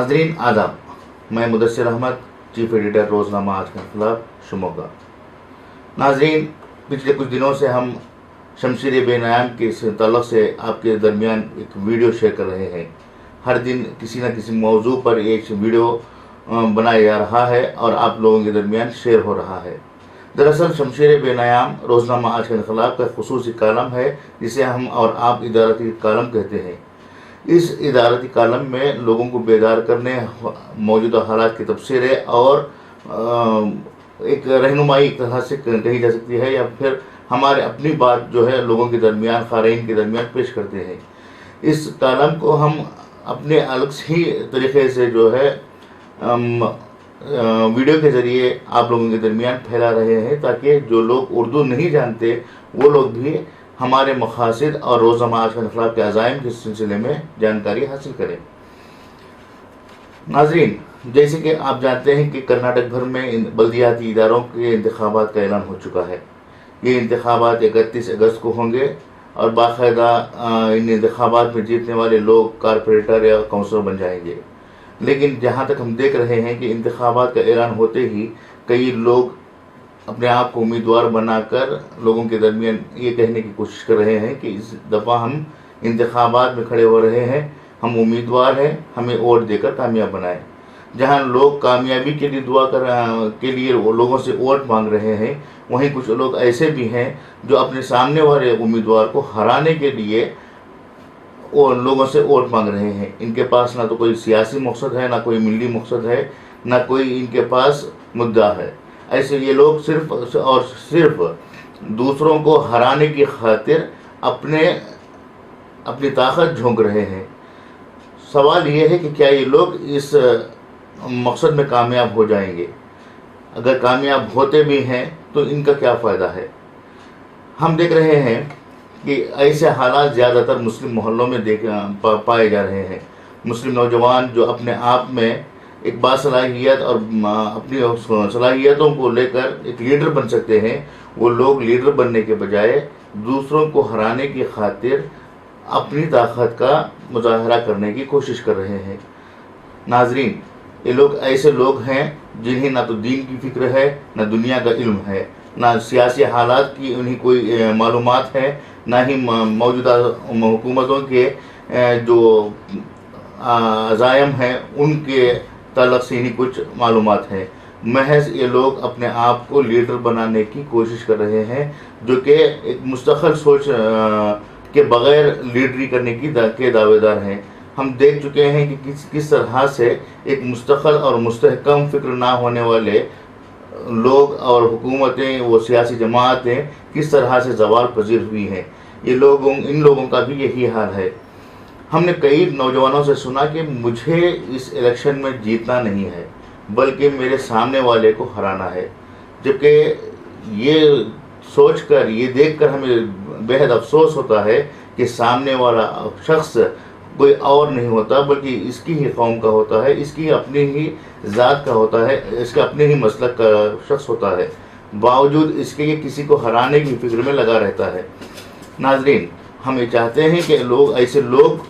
नाजरीन आदाब, मैं मुदस्सिर अहमद, चीफ एडिटर रोज़नामा आज का इनकलाब शिमोगा। नाजरीन, पिछले कुछ दिनों से हम शमशीर बेनयाम के ताल्लुक़ से आपके दरमियान एक वीडियो शेयर कर रहे हैं। हर दिन किसी न किसी मौजू पर एक वीडियो बनाया जा रहा है और आप लोगों के दरमियान शेयर हो रहा है। दरअसल शमशीर बेनयाम रोज़नामा आज का इनकलाब का खुसूसी कालम है, जिसे हम और आप इदारती कालम कहते हैं। इस इदारती कालम में लोगों को बेदार करने, मौजूदा हालात की तफसीरें और एक रहनुमाई एक तरह से कही जा सकती है, या फिर हमारे अपनी बात जो है लोगों के दरमियान, क़ारीन के दरमियान पेश करते हैं। इस कालम को हम अपने अलग ही तरीक़े से जो है वीडियो के ज़रिए आप लोगों के दरमियान फैला रहे हैं, ताकि जो लोग उर्दू नहीं जानते वो लोग भी हमारे मक़ासिद और रोज़नामा आज का इनकलाब के अज़ाइम के सिलसिले में जानकारी हासिल करें। नाज़रीन, जैसे कि आप जानते हैं कि कर्नाटक भर में बल्दियाती इदारों के इंतखाबात का ऐलान हो चुका है। ये इंतखाबात 31 अगस्त को होंगे और बाकायदा इन इंतखाबात में जीतने वाले लोग कारपोरेटर या काउंसलर बन जाएंगे। लेकिन जहाँ तक हम देख रहे हैं कि इंतखाबात का ऐलान होते ही कई लोग अपने आप को उम्मीदवार बनाकर लोगों के दरमियान ये कहने की कोशिश कर रहे हैं कि इस दफ़ा हम इंतखाबात में खड़े हो रहे हैं, हम उम्मीदवार हैं, हमें वोट देकर कामयाब बनाएं। जहां लोग कामयाबी के लिए के लिए लोगों से वोट मांग रहे हैं, वहीं कुछ लोग ऐसे भी हैं जो अपने सामने वाले उम्मीदवार को हराने के लिए और लोगों से वोट मांग रहे हैं। इनके पास ना तो कोई सियासी मकसद है, ना कोई मिली मकसद है, ना कोई इनके पास मुद्दा है। ऐसे ये लोग सिर्फ और सिर्फ दूसरों को हराने की खातिर अपनी ताकत झोंक रहे हैं। सवाल ये है कि क्या ये लोग इस मकसद में कामयाब हो जाएंगे? अगर कामयाब होते भी हैं तो इनका क्या फ़ायदा है? हम देख रहे हैं कि ऐसे हालात ज़्यादातर मुस्लिम मोहल्लों में पाए जा रहे हैं। मुस्लिम नौजवान जो अपने आप में एक बासलाहियत और अपनी सलाहियतों को लेकर एक लीडर बन सकते हैं, वो लोग लीडर बनने के बजाय दूसरों को हराने की खातिर अपनी ताकत का मुजाहरा करने की कोशिश कर रहे हैं। नाजरीन, ये लोग ऐसे लोग हैं जिन्हें ना तो दीन की फ़िक्र है, ना दुनिया का इल्म है, ना सियासी हालात की उन्हें कोई मालूमात है, ना ही मौजूदा हुकूमतों के जो अज़ाइम हैं उनके ताल्लुक़ से ही कुछ मालूमात हैं। महज ये लोग अपने आप को लीडर बनाने की कोशिश कर रहे हैं, जो कि एक मुस्तक़िल सोच के बग़ैर लीडरी करने के दावेदार हैं। हम देख चुके हैं कि किस तरह से एक मुस्तक़िल और मुस्तहकम फ़िक्र ना होने वाले लोग और हुकूमतें, वो सियासी जमातें किस तरह से ज़वाल पज़ीर हुई हैं। इन लोगों का भी यही हाल है। हमने कई नौजवानों से सुना कि मुझे इस इलेक्शन में जीतना नहीं है, बल्कि मेरे सामने वाले को हराना है। जबकि ये सोचकर, ये देखकर हमें बेहद अफसोस होता है कि सामने वाला शख्स कोई और नहीं होता, बल्कि इसकी ही कौम का होता है, इसकी अपनी ही ज़ात का होता है, इसका अपने ही मसलक का शख्स होता है। बावजूद इसके ये किसी को हराने की फ़िक्र में लगा रहता है। नाजरीन, हम ये चाहते हैं कि ऐसे लोग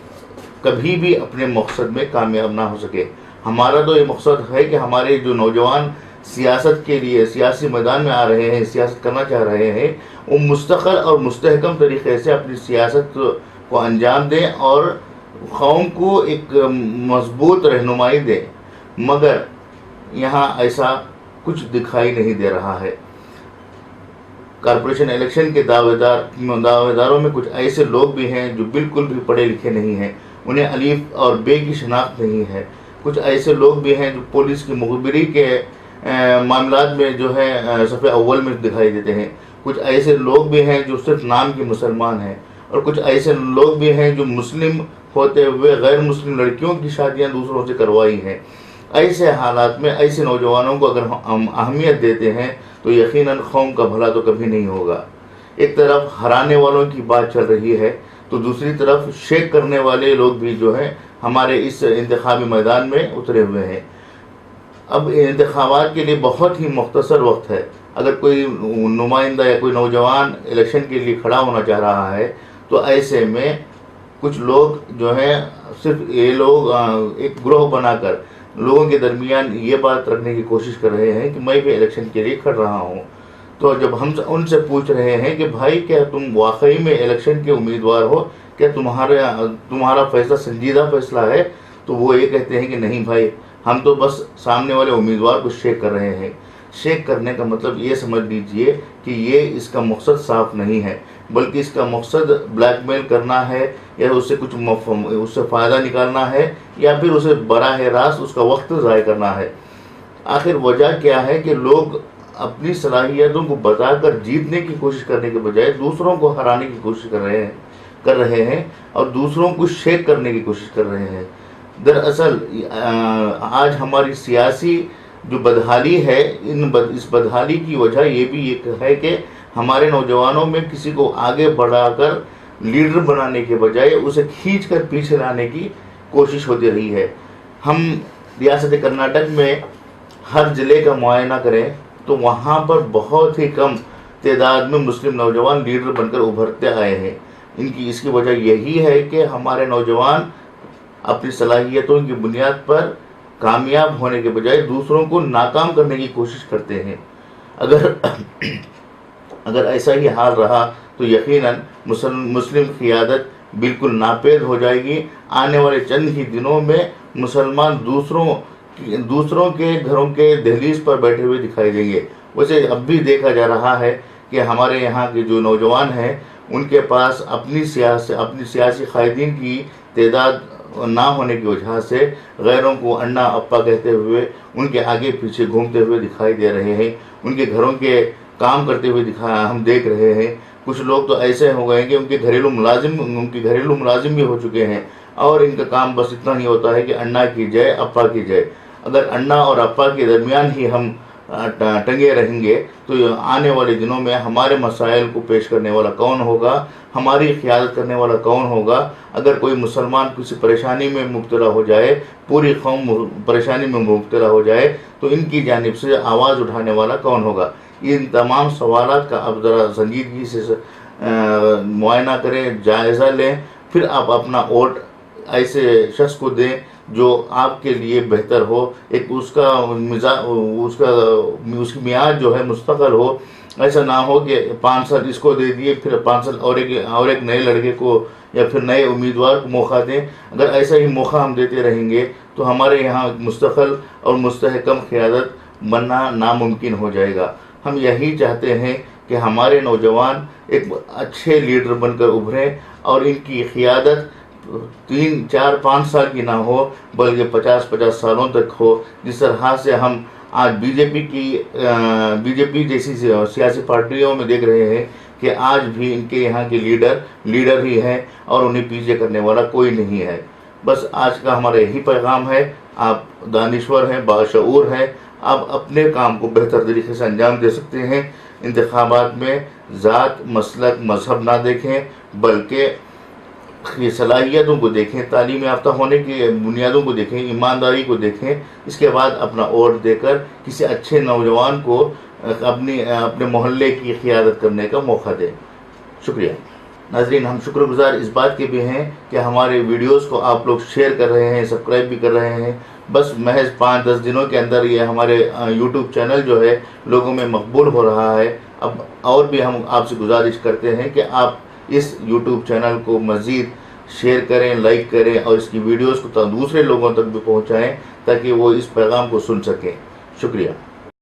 कभी भी अपने मकसद में कामयाब ना हो सके। हमारा तो ये मकसद है कि हमारे जो नौजवान सियासत के लिए सियासी मैदान में आ रहे हैं, सियासत करना चाह रहे हैं, वो मुस्तक़िल और मुस्तहकम तरीक़े से अपनी सियासत को अंजाम दें और कौम को एक मजबूत रहनुमाई दें। मगर यहाँ ऐसा कुछ दिखाई नहीं दे रहा है। कॉरपोरेशन इलेक्शन के दावेदारों में कुछ ऐसे लोग भी हैं जो बिल्कुल भी पढ़े लिखे नहीं हैं, उन्हें अलीफ और बे की शनाख्त नहीं है। कुछ ऐसे लोग भी हैं जो पुलिस की मुखबिरी के मामलात में जो है सफ़े अव्वल में दिखाई देते हैं। कुछ ऐसे लोग भी हैं जो सिर्फ नाम के मुसलमान हैं, और कुछ ऐसे लोग भी हैं जो मुस्लिम होते हुए गैर मुस्लिम लड़कियों की शादियां दूसरों से करवाई हैं। ऐसे हालात में ऐसे नौजवानों को अगर हम अहमियत देते हैं तो यकीनन कौम का भला तो कभी नहीं होगा। एक तरफ हराने वालों की बात चल रही है, तो दूसरी तरफ शेक करने वाले लोग भी जो हैं हमारे इस इंतखाबी मैदान में उतरे हुए हैं। अब इंतखाबात के लिए बहुत ही मुख्तसर वक्त है। अगर कोई नुमाइंदा या कोई नौजवान इलेक्शन के लिए खड़ा होना चाह रहा है तो ऐसे में کچھ لوگ جو ہیں صرف یہ لوگ ایک گروہ بنا کر لوگوں کے درمیان یہ بات رکھنے کی کوشش کر رہے ہیں کہ میں بھی الیکشن کے لیے کھڑ رہا ہوں. تو جب ہم ان سے پوچھ رہے ہیں کہ بھائی کیا تم واقعی میں الیکشن کے امیدوار ہو، کیا تمہارا فیصلہ سنجیدہ فیصلہ ہے، تو وہ یہ کہتے ہیں کہ نہیں بھائی، ہم تو بس سامنے والے امیدوار کو شیک کر رہے ہیں. شیک کرنے کا مطلب یہ سمجھ لیجئے کہ یہ اس کا مقصد صاف نہیں ہے، بلکہ اس کا مقصد بلیک میل کرنا ہے، یا اس سے کچھ اس سے فائدہ نکالنا ہے، یا پھر اسے براہ راست اس کا وقت ضائع کرنا ہے. آخر وجہ کیا ہے کہ لوگ اپنی صلاحیتوں کو بتا کر جیتنے کی کوشش کرنے کے بجائے دوسروں کو ہرانے کی کوشش کر رہے ہیں اور دوسروں کو شیک کرنے کی کوشش کر رہے ہیں. دراصل آج ہماری سیاسی جو بدحالی ہے، اس بدحالی کی وجہ یہ بھی ہے کہ ہمارے نوجوانوں میں کسی کو آگے بڑھا کر لیڈر بنانے کے بجائے اسے کھینچ کر پیچھے لانے کی کوشش ہوتی رہی ہے. ہم ریاست کرناٹک میں ہر ضلع کا معائنہ کریں تو وہاں پر بہت ہی کم تعداد میں مسلم نوجوان لیڈر بن کر ابھرتے آئے ہیں. اس کی وجہ یہی ہے کہ ہمارے نوجوان اپنی صلاحیتوں کی بنیاد پر کامیاب ہونے کے بجائے دوسروں کو ناکام کرنے کی کوشش کرتے ہیں. اگر ایسا ہی حال رہا تو یقیناً مسلم قیادت بالکل ناپید ہو جائے گی. آنے والے چند ہی دنوں میں مسلمان دوسروں کے گھروں کے دہلیز پر بیٹھے ہوئے دکھائی دیں گے. ویسے اب بھی دیکھا جا رہا ہے کہ ہمارے یہاں کے جو نوجوان ہیں ان کے پاس اپنی سیاسی قائدین کی تعداد نہ ہونے کی وجہ سے غیروں کو انا اپا کہتے ہوئے ان کے آگے پیچھے گھومتے ہوئے دکھائی دے رہے ہیں. ان کے گھروں کے کام کرتے ہوئے ہم دیکھ رہے ہیں. کچھ لوگ تو ایسے ہو گئے ہیں کہ ان کے گھریلو ملازم بھی ہو چکے ہیں، اور ان کا کام بس اتنا ہی ہوتا ہے کہ انا کی جائے اپا کی جائے. اگر انا اور اپا کے درمیان ہی ہم ٹنگے رہیں گے تو آنے والے دنوں میں ہمارے مسائل کو پیش کرنے والا کون ہوگا، ہماری قیادت کرنے والا کون ہوگا؟ اگر کوئی مسلمان کسی پریشانی میں مبتلا ہو جائے، پوری قوم پریشانی میں مبتلا ہو جائے، تو ان کی جانب سے آواز اٹھانے والا کون ہوگا؟ ان تمام سوالات کا اب ذرا سنجیدگی سے معائنہ کریں، جائزہ لیں، پھر آپ اپنا ووٹ ایسے شخص کو دیں جو آپ کے لیے بہتر ہو، ایک اس کی میعاد جو ہے مستقل ہو. ایسا نہ ہو کہ 5 سال اس کو دے دیے، پھر 5 سال اور ایک نئے لڑکے کو یا پھر نئے امیدوار کو موقع دیں. اگر ایسا ہی موقع ہم دیتے رہیں گے تو ہمارے یہاں مستقل اور مستحکم قیادت بننا ناممکن ہو جائے گا. ہم یہی چاہتے ہیں کہ ہمارے نوجوان ایک اچھے لیڈر بن کر ابھریں، اور ان کی قیادت 3 4 5 سال کی نہ ہو بلکہ 50 سالوں تک ہو. جس طرح سے ہم آج بی جے پی جیسی سیاسی پارٹیوں میں دیکھ رہے ہیں کہ آج بھی ان کے یہاں کے لیڈر ہی ہیں اور انہیں پیچھے کرنے والا کوئی نہیں ہے. بس آج کا ہمارا یہی پیغام ہے. آپ دانشور ہیں، باشعور ہیں، آپ اپنے کام کو بہتر طریقے سے انجام دے سکتے ہیں. انتخابات میں ذات، مسلک، مذہب نہ دیکھیں، بلکہ یہ صلاحیتوں کو دیکھیں، تعلیم یافتہ ہونے کی بنیادوں کو دیکھیں، ایمانداری کو دیکھیں. اس کے بعد اپنا ووٹ دے کر کسی اچھے نوجوان کو اپنے محلے کی قیادت کرنے کا موقع دیں. شکریہ. ناظرین، ہم شکر گزار اس بات کے بھی ہیں کہ ہمارے ویڈیوز کو آپ لوگ شیئر کر رہے ہیں، سبسکرائب بھی کر رہے ہیں. بس محض 5-10 دنوں کے اندر یہ ہمارے یوٹیوب چینل جو ہے لوگوں میں مقبول ہو رہا ہے. اب اور بھی ہم آپ سے گزارش کرتے ہیں کہ آپ اس یوٹیوب چینل کو مزید شیئر کریں، لائک کریں، اور اس کی ویڈیوز کو دوسرے لوگوں تک بھی پہنچائیں تاکہ وہ اس پیغام کو سن سکیں. شکریہ.